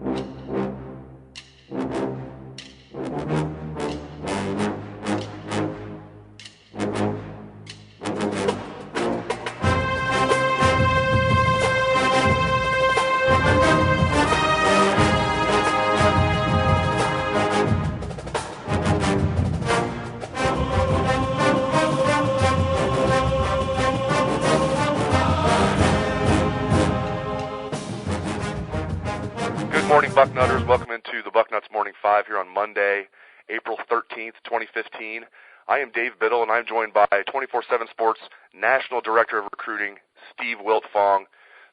Good morning, Bucknutters. Welcome into the Bucknuts Morning 5 here on Monday, April 13th, 2015. I am Dave Biddle, and I'm joined by 24/7 Sports National Director of Recruiting, Steve Wiltfong.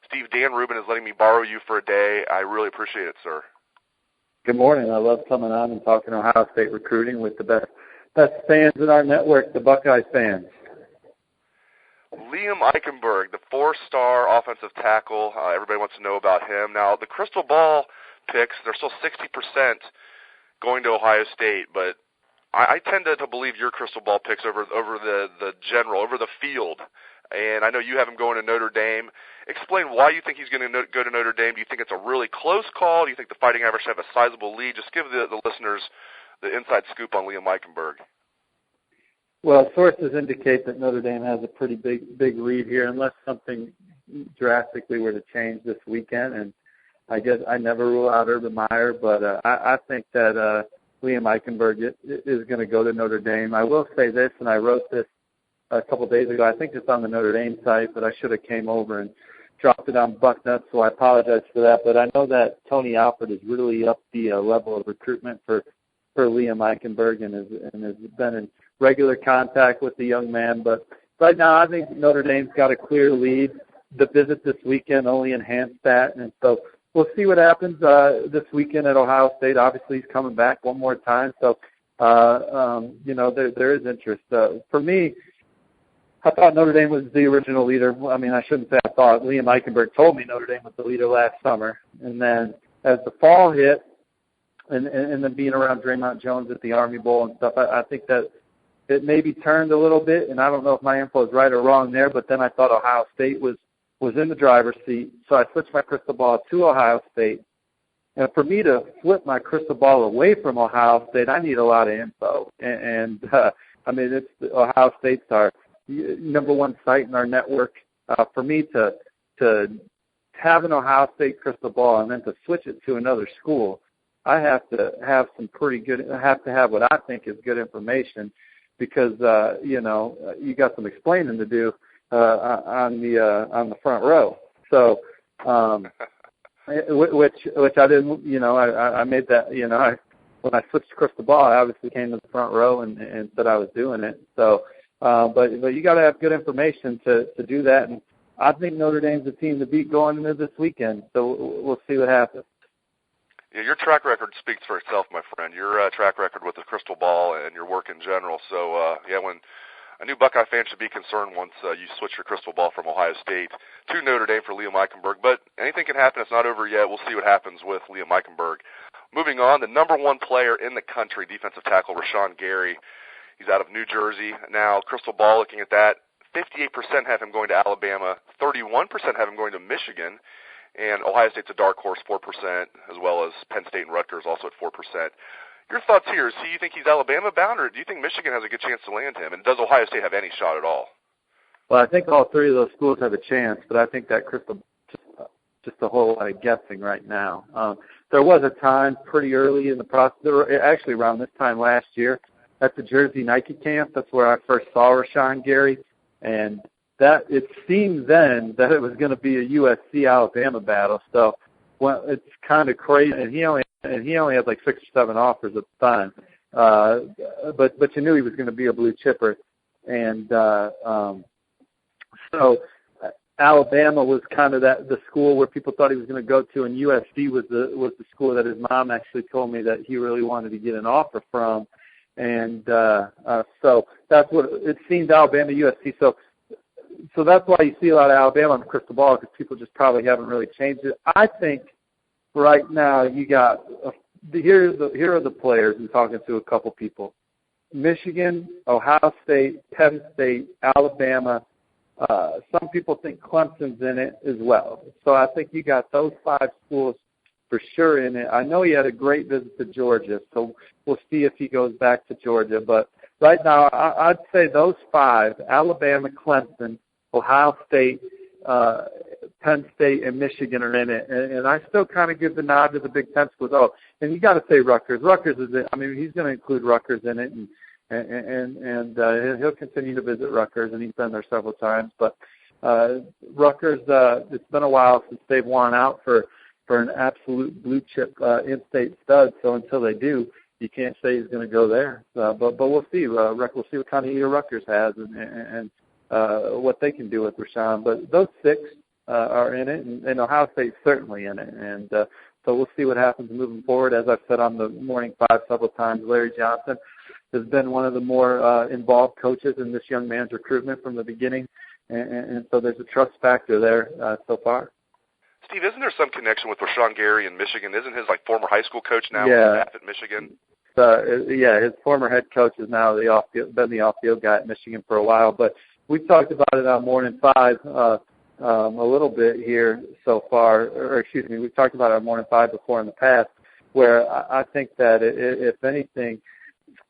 Steve, Dan Rubin is letting me borrow you for a day. I really appreciate it, sir. Good morning. I love coming on and talking Ohio State recruiting with the best fans in our network, the Buckeye fans. Liam Eichenberg, the four-star offensive tackle. Everybody wants to know about him. Now, the crystal ball picks, they're still 60% going to Ohio State, but I tend to believe your crystal ball picks over the general, over the field. And I know you have him going to Notre Dame. Explain why you think he's going to go to Notre Dame. Do you think it's a really close call? Do you think the Fighting Irish have a sizable lead? Just give the listeners the inside scoop on Liam Eichenberg. Well, sources indicate that Notre Dame has a pretty big lead here, unless something drastically were to change this weekend. And I guess I never rule out Urban Meyer, but I think that Liam Eichenberg is going to go to Notre Dame. I will say this, and I wrote this a couple of days ago. I think it's on the Notre Dame site, but I should have came over and dropped it on Bucknuts, so I apologize for that. But I know that Tony Alford has really upped the level of recruitment for Liam Eichenberg and has been in regular contact with the young man. But right now, I think Notre Dame's got a clear lead. The visit this weekend only enhanced that, and so we'll see what happens this weekend at Ohio State. Obviously, he's coming back one more time, so there is interest. For me, I thought Notre Dame was the original leader. I mean, I shouldn't say I thought. Liam Eichenberg told me Notre Dame was the leader last summer, and then as the fall hit, and then being around Draymond Jones at the Army Bowl and stuff, I think that it maybe turned a little bit, and I don't know if my info is right or wrong there, but then I thought Ohio State was in the driver's seat, so I switched my crystal ball to Ohio State. And for me to flip my crystal ball away from Ohio State, I need a lot of info. And I mean, it's Ohio State's our number one site in our network. For me to have an Ohio State crystal ball and then to switch it to another school, I have to have I have to have what I think is good information, because you got some explaining to do on the front row. So which I didn't, I made that, when I switched crystal ball, I obviously came to the front row and said I was doing it. So but you got to have good information to do that, and I think Notre Dame's the team to beat going into this weekend. So we'll see what happens. Yeah, your track record speaks for itself, my friend. Your track record with the crystal ball and your work in general. So, when a new Buckeye fan should be concerned once you switch your crystal ball from Ohio State to Notre Dame for Liam Eichenberg. But anything can happen. It's not over yet. We'll see what happens with Liam Eichenberg. Moving on, the number one player in the country, defensive tackle Rashawn Gary. He's out of New Jersey. Now, crystal ball, looking at that, 58% have him going to Alabama, 31% have him going to Michigan, and Ohio State's a dark horse, 4%, as well as Penn State and Rutgers also at 4%. Your thoughts here? Do you think he's Alabama-bound, or do you think Michigan has a good chance to land him? And does Ohio State have any shot at all? Well, I think all three of those schools have a chance, but I think that crystal just a whole lot of guessing right now. There was a time pretty early in the process, actually around this time last year, at the Jersey Nike camp. That's where I first saw Rashawn Gary, and that it seemed then that it was going to be a USC-Alabama battle. So, well, it's kind of crazy. And he only had like 6 or 7 offers at the time. But you knew he was going to be a blue chipper. And so Alabama was kind of the school where people thought he was going to go to, and USC was the school that his mom actually told me that he really wanted to get an offer from. And so that's what it seemed, Alabama, USC. So that's why you see a lot of Alabama on the crystal ball, because people just probably haven't really changed it. I think right now you got here are the players. I'm talking to a couple people: Michigan, Ohio State, Penn State, Alabama. Some people think Clemson's in it as well. So I think you got those 5 schools for sure in it. I know he had a great visit to Georgia, so we'll see if he goes back to Georgia. But right now, I'd say those 5, Alabama, Clemson, Ohio State, Penn State, and Michigan are in it. And I still kind of give the nod to the Big Ten schools. Oh, and you got to say Rutgers. Rutgers is it. I mean, he's going to include Rutgers in it, and he'll continue to visit Rutgers, and he's been there several times. But Rutgers, it's been a while since they've won out for an absolute blue chip in-state stud. So until they do, you can't say he's going to go there. But we'll see. We'll see what kind of year Rutgers has and what they can do with Rashawn. But those 6 are in it, and Ohio State's certainly in it. And so we'll see what happens moving forward. As I've said on the Morning Five several times, Larry Johnson has been one of the more involved coaches in this young man's recruitment from the beginning. And so there's a trust factor there so far. Steve, isn't there some connection with Rashawn Gary in Michigan? Isn't his former high school coach now at Michigan? His former head coach is now been the off-field guy at Michigan for a while. But we've talked about it on Morning Five a little bit here so far. We've talked about it on Morning Five before in the past, where I think that if anything,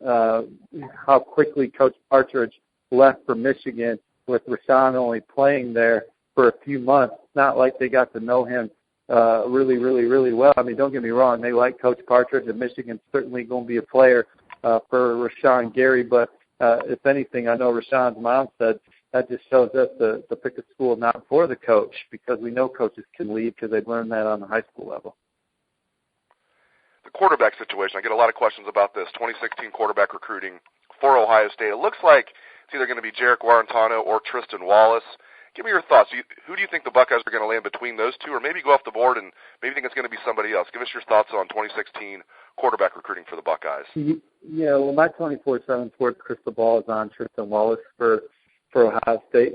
how quickly Coach Partridge left for Michigan with Rashawn only playing there for a few months. It's not like they got to know him really, really, really well. I mean, don't get me wrong. They like Coach Partridge, and Michigan's certainly going to be a player for Rashawn Gary. But if anything, I know Rashawn's mom said that just shows us to pick a school not for the coach, because we know coaches can leave because they've learned that on the high school level. The quarterback situation, I get a lot of questions about this. 2016 quarterback recruiting for Ohio State. It looks like it's either going to be Jarek Guarantano or Tristan Wallace. Give me your thoughts. Who do you think the Buckeyes are going to land between those two, or maybe go off the board and maybe think it's going to be somebody else? Give us your thoughts on 2016 quarterback recruiting for the Buckeyes. Yeah, well, my 24/7 Sports crystal ball is on Tristan Wallace for Ohio State,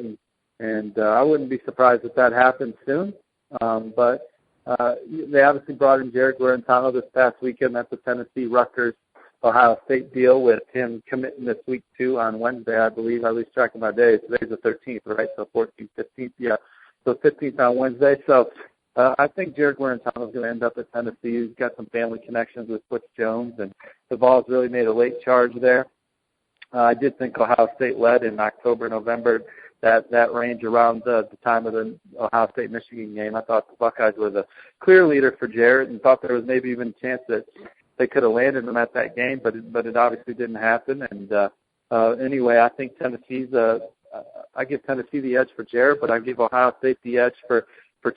and I wouldn't be surprised if that happens soon. But they obviously brought in Jarek Guarantano this past weekend. That's a Tennessee Rutgers Ohio State deal, with him committing this week too on Wednesday, I believe. I lose track of my days. Today's the 13th, right? So 14th, 15th, yeah. So 15th on Wednesday. So I think Jarek Guarantano is going to end up at Tennessee. He's got some family connections with Butch Jones, and the Vols really made a late charge there. I did think Ohio State led in October, November, that range around the time of the Ohio State-Michigan game. I thought the Buckeyes were the clear leader for Jarek, and thought there was maybe even a chance that they could have landed him at that game, but it obviously didn't happen. And anyway, I think Tennessee's I give Tennessee the edge for Jarek, but I give Ohio State the edge for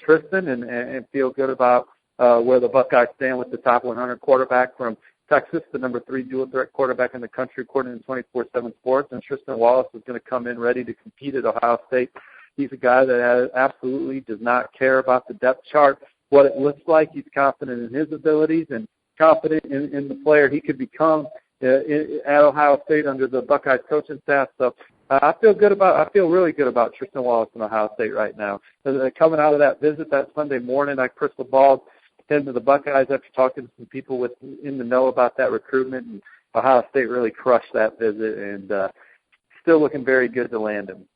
Tristan, and feel good about where the Buckeyes stand with the top 100 quarterback from Texas, the number 3 dual threat quarterback in the country, according to 24/7 Sports. And Tristan Wallace is going to come in ready to compete at Ohio State. He's a guy that absolutely does not care about the depth chart, what it looks like. He's confident in his abilities and confident in the player he could become at Ohio State under the Buckeyes coaching staff. So I feel really good about Tristan Wallace in Ohio State right now. Coming out of that visit that Sunday morning, I crystal balled him to the Buckeyes after talking to some people in the know about that recruitment, and Ohio State really crushed that visit, and still looking very good to land him.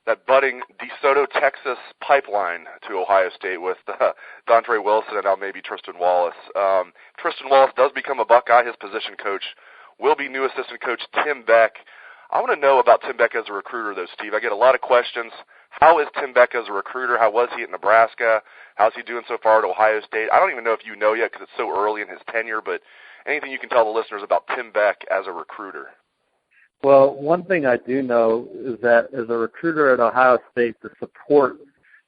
That budding DeSoto, Texas pipeline to Ohio State with Dontre Wilson and now maybe Tristan Wallace. Tristan Wallace does become a Buckeye. His position coach will be new assistant coach Tim Beck. I want to know about Tim Beck as a recruiter, though, Steve. I get a lot of questions. How is Tim Beck as a recruiter? How was he at Nebraska? How's he doing so far at Ohio State? I don't even know if you know yet because it's so early in his tenure, but anything you can tell the listeners about Tim Beck as a recruiter? Well, one thing I do know is that as a recruiter at Ohio State, the support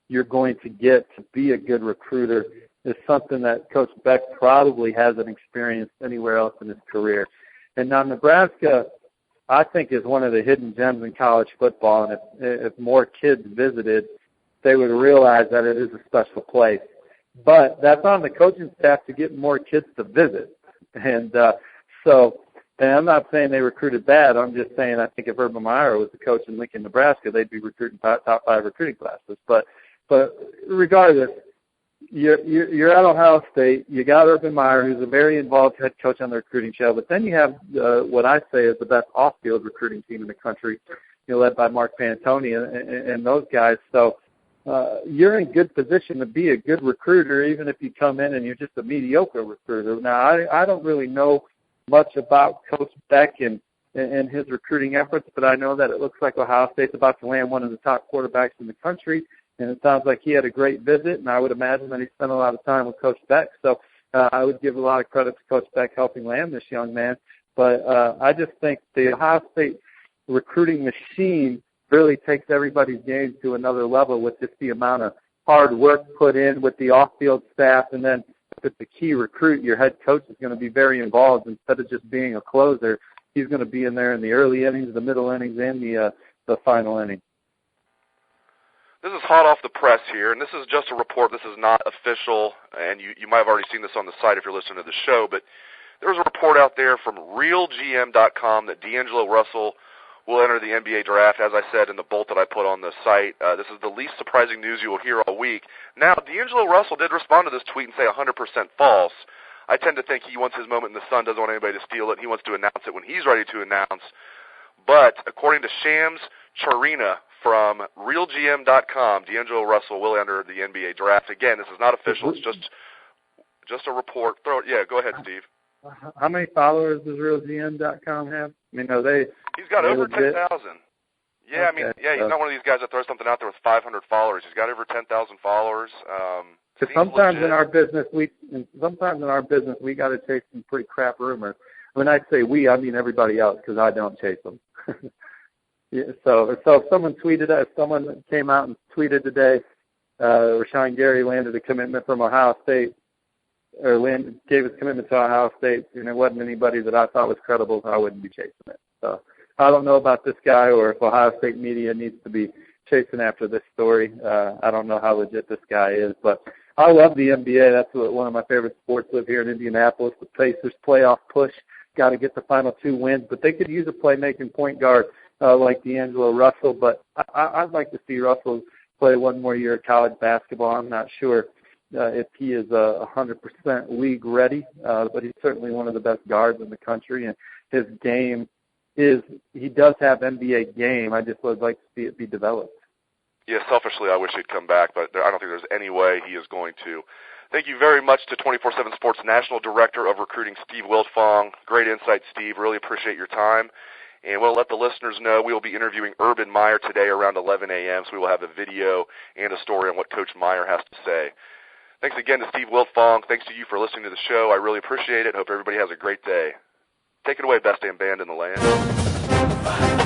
you're going to get to be a good recruiter is something that Coach Beck probably hasn't experienced anywhere else in his career. And now Nebraska, I think, is one of the hidden gems in college football, and if more kids visited, they would realize that it is a special place. But that's on the coaching staff to get more kids to visit. And and I'm not saying they recruited bad. I'm just saying I think if Urban Meyer was the coach in Lincoln, Nebraska, they'd be recruiting top 5 recruiting classes. But regardless, you're at Ohio State. You got Urban Meyer, who's a very involved head coach on the recruiting show. But then you have what I say is the best off-field recruiting team in the country, led by Mark Pantoni and those guys. So you're in good position to be a good recruiter, even if you come in and you're just a mediocre recruiter. Now, I don't really know much about Coach Beck and his recruiting efforts, but I know that it looks like Ohio State's about to land one of the top quarterbacks in the country, and it sounds like he had a great visit, and I would imagine that he spent a lot of time with Coach Beck. So I would give a lot of credit to Coach Beck helping land this young man. But I just think the Ohio State recruiting machine really takes everybody's game to another level with just the amount of hard work put in with the off-field staff. And then if it's a key recruit, your head coach is going to be very involved. Instead of just being a closer, he's going to be in there in the early innings, the middle innings, and the final inning. This is hot off the press here, and this is just a report. This is not official, and you might have already seen this on the site if you're listening to the show, but there was a report out there from RealGM.com that D'Angelo Russell will enter the NBA draft, as I said in the bolt that I put on the site. This is the least surprising news you will hear all week. Now, D'Angelo Russell did respond to this tweet and say 100% false. I tend to think he wants his moment in the sun, doesn't want anybody to steal it. He wants to announce it when he's ready to announce. But according to Shams Charania from RealGM.com, D'Angelo Russell will enter the NBA draft. Again, this is not official. It's just a report. Go ahead, Steve. How many followers does RealGM.com have? I mean, He's got over 10,000. Yeah, okay. He's not one of these guys that throws something out there with 500 followers. He's got over 10,000 followers. Sometimes in our business, we got to chase some pretty crap rumors. When I say we, I mean everybody else, because I don't chase them. So if someone came out and tweeted today, Rashawn Gary landed a commitment from Ohio State, or gave his commitment to Ohio State, and it wasn't anybody that I thought was credible, I wouldn't be chasing it. So I don't know about this guy, or if Ohio State media needs to be chasing after this story. I don't know how legit this guy is, but I love the NBA. That's one of my favorite sports. Live here in Indianapolis. The Pacers playoff push, got to get the final 2 wins, but they could use a playmaking point guard like D'Angelo Russell. But I'd like to see Russell play one more year of college basketball. I'm not sure if he is 100% league ready, but he's certainly one of the best guards in the country, and his game he does have NBA game. I just would like to see it be developed. Yeah, selfishly, I wish he'd come back, but I don't think there's any way he is going to. Thank you very much to 24/7 Sports National Director of Recruiting, Steve Wiltfong. Great insight, Steve. Really appreciate your time. And we'll let the listeners know we will be interviewing Urban Meyer today around 11 a.m., so we will have a video and a story on what Coach Meyer has to say. Thanks again to Steve Wiltfong. Thanks to you for listening to the show. I really appreciate it. Hope everybody has a great day. Take it away, best damn band in the land.